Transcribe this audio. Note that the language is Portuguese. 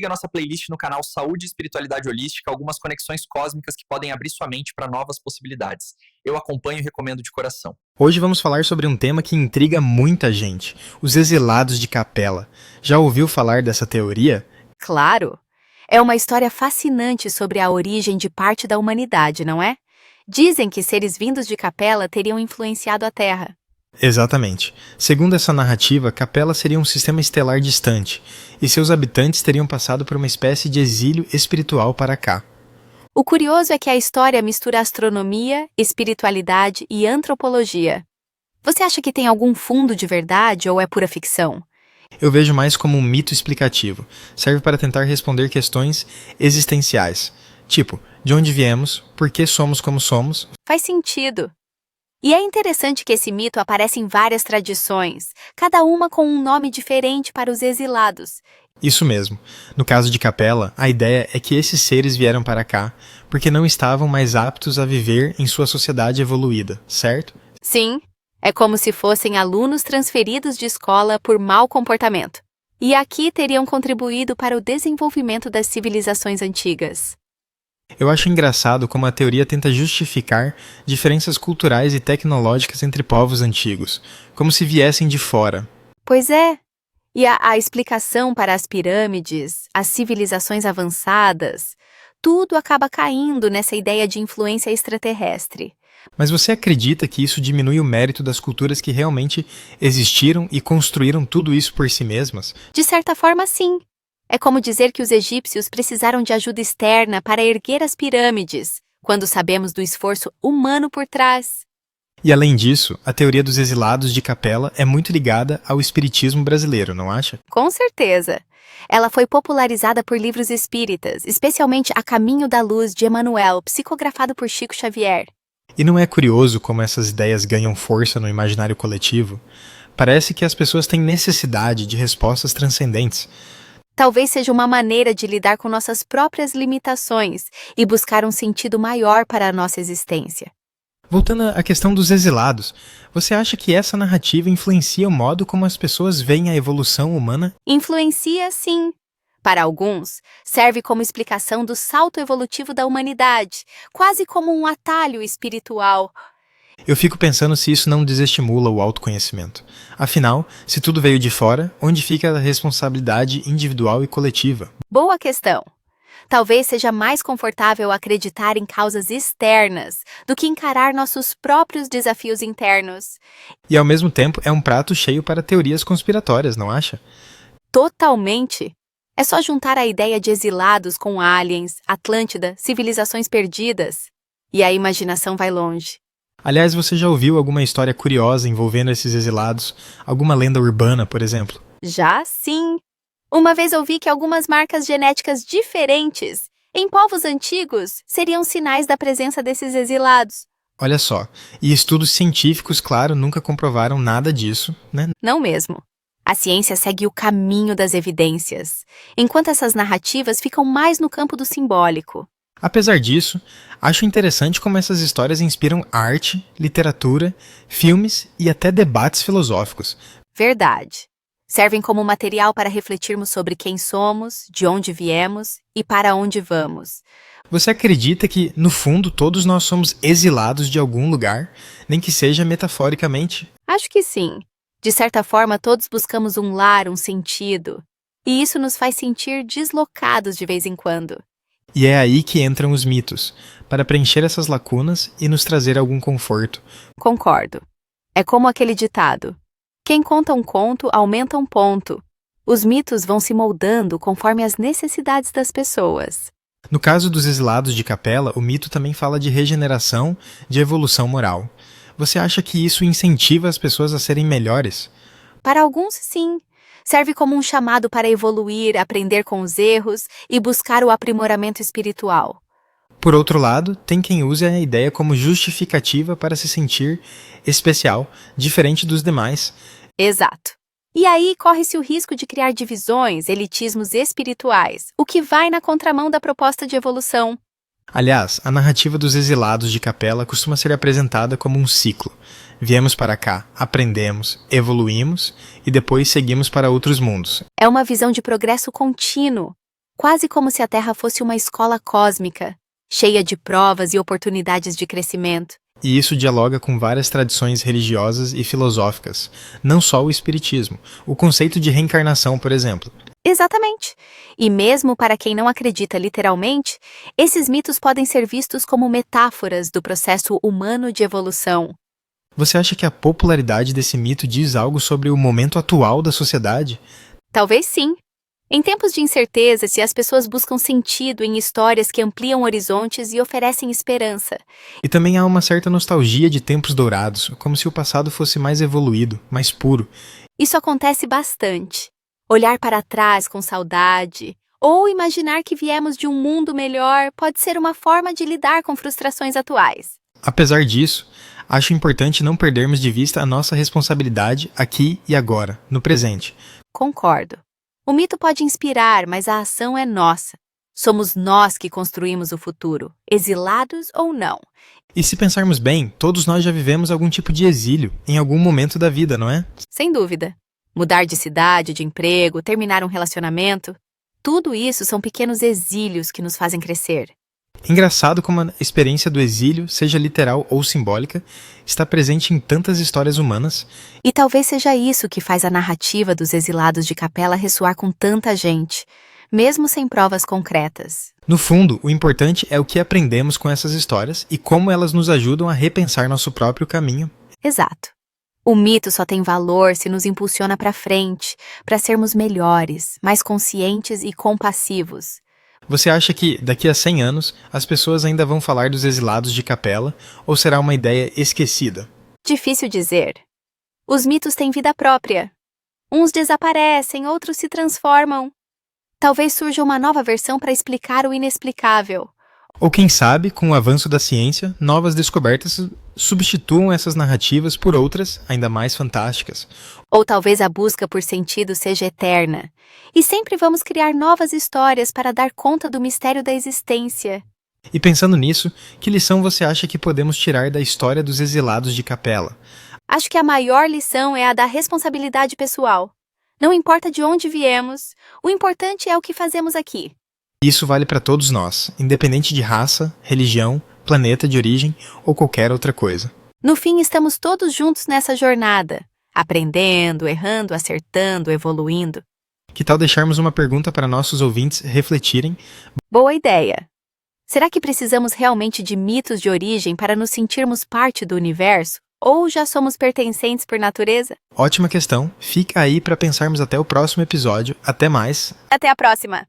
a nossa playlist no canal Saúde e Espiritualidade Holística, algumas conexões cósmicas que podem abrir sua mente para novas possibilidades. Eu acompanho e recomendo de coração. Hoje vamos falar sobre um tema que intriga muita gente, os exilados de Capela. Já ouviu falar dessa teoria? Claro! É uma história fascinante sobre a origem de parte da humanidade, não é? Dizem que seres vindos de Capela teriam influenciado a Terra. Exatamente. Segundo essa narrativa, Capela seria um sistema estelar distante, e seus habitantes teriam passado por uma espécie de exílio espiritual para cá. O curioso é que a história mistura astronomia, espiritualidade e antropologia. Você acha que tem algum fundo de verdade ou é pura ficção? Eu vejo mais como um mito explicativo. Serve para tentar responder questões existenciais. Tipo, de onde viemos, por que somos como somos? Faz sentido. E é interessante que esse mito aparece em várias tradições, cada uma com um nome diferente para os exilados. Isso mesmo. No caso de Capela, a ideia é que esses seres vieram para cá porque não estavam mais aptos a viver em sua sociedade evoluída, certo? Sim, é como se fossem alunos transferidos de escola por mau comportamento. E aqui teriam contribuído para o desenvolvimento das civilizações antigas. Eu acho engraçado como a teoria tenta justificar diferenças culturais e tecnológicas entre povos antigos, como se viessem de fora. Pois é. E a explicação para as pirâmides, as civilizações avançadas, tudo acaba caindo nessa ideia de influência extraterrestre. Mas você acredita que isso diminui o mérito das culturas que realmente existiram e construíram tudo isso por si mesmas? De certa forma, sim. É como dizer que os egípcios precisaram de ajuda externa para erguer as pirâmides, quando sabemos do esforço humano por trás. E além disso, a teoria dos exilados de Capela é muito ligada ao espiritismo brasileiro, não acha? Com certeza. Ela foi popularizada por livros espíritas, especialmente A Caminho da Luz, de Emmanuel, psicografado por Chico Xavier. E não é curioso como essas ideias ganham força no imaginário coletivo? Parece que as pessoas têm necessidade de respostas transcendentes. Talvez seja uma maneira de lidar com nossas próprias limitações e buscar um sentido maior para a nossa existência. Voltando à questão dos exilados, você acha que essa narrativa influencia o modo como as pessoas veem a evolução humana? Influencia, sim. Para alguns, serve como explicação do salto evolutivo da humanidade, quase como um atalho espiritual. Eu fico pensando se isso não desestimula o autoconhecimento. Afinal, se tudo veio de fora, onde fica a responsabilidade individual e coletiva? Boa questão. Talvez seja mais confortável acreditar em causas externas do que encarar nossos próprios desafios internos. E ao mesmo tempo é um prato cheio para teorias conspiratórias, não acha? Totalmente. É só juntar a ideia de exilados com aliens, Atlântida, civilizações perdidas. E a imaginação vai longe. Aliás, você já ouviu alguma história curiosa envolvendo esses exilados? Alguma lenda urbana, por exemplo? Já sim! Uma vez ouvi que algumas marcas genéticas diferentes em povos antigos seriam sinais da presença desses exilados. Olha só, e estudos científicos, claro, nunca comprovaram nada disso, né? Não mesmo. A ciência segue o caminho das evidências, enquanto essas narrativas ficam mais no campo do simbólico. Apesar disso, acho interessante como essas histórias inspiram arte, literatura, filmes e até debates filosóficos. Verdade. Servem como material para refletirmos sobre quem somos, de onde viemos e para onde vamos. Você acredita que, no fundo, todos nós somos exilados de algum lugar, nem que seja metaforicamente? Acho que sim. De certa forma, todos buscamos um lar, um sentido. E isso nos faz sentir deslocados de vez em quando. E é aí que entram os mitos, para preencher essas lacunas e nos trazer algum conforto. Concordo. É como aquele ditado: quem conta um conto aumenta um ponto. Os mitos vão se moldando conforme as necessidades das pessoas. No caso dos exilados de Capela, o mito também fala de regeneração, de evolução moral. Você acha que isso incentiva as pessoas a serem melhores? Para alguns, sim. Serve como um chamado para evoluir, aprender com os erros e buscar o aprimoramento espiritual. Por outro lado, tem quem use a ideia como justificativa para se sentir especial, diferente dos demais. Exato. E aí corre-se o risco de criar divisões, elitismos espirituais, o que vai na contramão da proposta de evolução. Aliás, a narrativa dos exilados de Capela costuma ser apresentada como um ciclo. Viemos para cá, aprendemos, evoluímos e depois seguimos para outros mundos. É uma visão de progresso contínuo. quase como se a Terra fosse uma escola cósmica, cheia de provas e oportunidades de crescimento. E isso dialoga com várias tradições religiosas e filosóficas, não só o espiritismo, o conceito de reencarnação, por exemplo. Exatamente. E mesmo para quem não acredita literalmente, esses mitos podem ser vistos como metáforas do processo humano de evolução. Você acha que a popularidade desse mito diz algo sobre o momento atual da sociedade? Talvez sim. Em tempos de incerteza, se as pessoas buscam sentido em histórias que ampliam horizontes e oferecem esperança. E também há uma certa nostalgia de tempos dourados, como se o passado fosse mais evoluído, mais puro. Isso acontece bastante. Olhar para trás com saudade, ou imaginar que viemos de um mundo melhor, pode ser uma forma de lidar com frustrações atuais. Apesar disso, acho importante não perdermos de vista a nossa responsabilidade aqui e agora, no presente. Concordo. O mito pode inspirar, mas a ação é nossa. Somos nós que construímos o futuro, exilados ou não. E se pensarmos bem, todos nós já vivemos algum tipo de exílio, em algum momento da vida, não é? Sem dúvida. Mudar de cidade, de emprego, terminar um relacionamento, tudo isso são pequenos exílios que nos fazem crescer. Engraçado como a experiência do exílio, seja literal ou simbólica, está presente em tantas histórias humanas. E talvez seja isso que faz a narrativa dos exilados de Capela ressoar com tanta gente, mesmo sem provas concretas. No fundo, o importante é o que aprendemos com essas histórias e como elas nos ajudam a repensar nosso próprio caminho. Exato. O mito só tem valor se nos impulsiona para frente, para sermos melhores, mais conscientes e compassivos. Você acha que, daqui a 100 anos, as pessoas ainda vão falar dos exilados de Capela, ou será uma ideia esquecida? Difícil dizer. Os mitos têm vida própria. Uns desaparecem, outros se transformam. Talvez surja uma nova versão para explicar o inexplicável. Ou quem sabe, com o avanço da ciência, novas descobertas substituam essas narrativas por outras, ainda mais fantásticas. Ou talvez a busca por sentido seja eterna. E sempre vamos criar novas histórias para dar conta do mistério da existência. E pensando nisso, que lição você acha que podemos tirar da história dos exilados de Capela? Acho que a maior lição é a da responsabilidade pessoal. Não importa de onde viemos, o importante é o que fazemos aqui. Isso vale para todos nós, independente de raça, religião, planeta de origem ou qualquer outra coisa. No fim, estamos todos juntos nessa jornada, aprendendo, errando, acertando, evoluindo. Que tal deixarmos uma pergunta para nossos ouvintes refletirem? Boa ideia! Será que precisamos realmente de mitos de origem para nos sentirmos parte do universo? Ou já somos pertencentes por natureza? Ótima questão. Fica aí para pensarmos até o próximo episódio. Até mais! Até a próxima!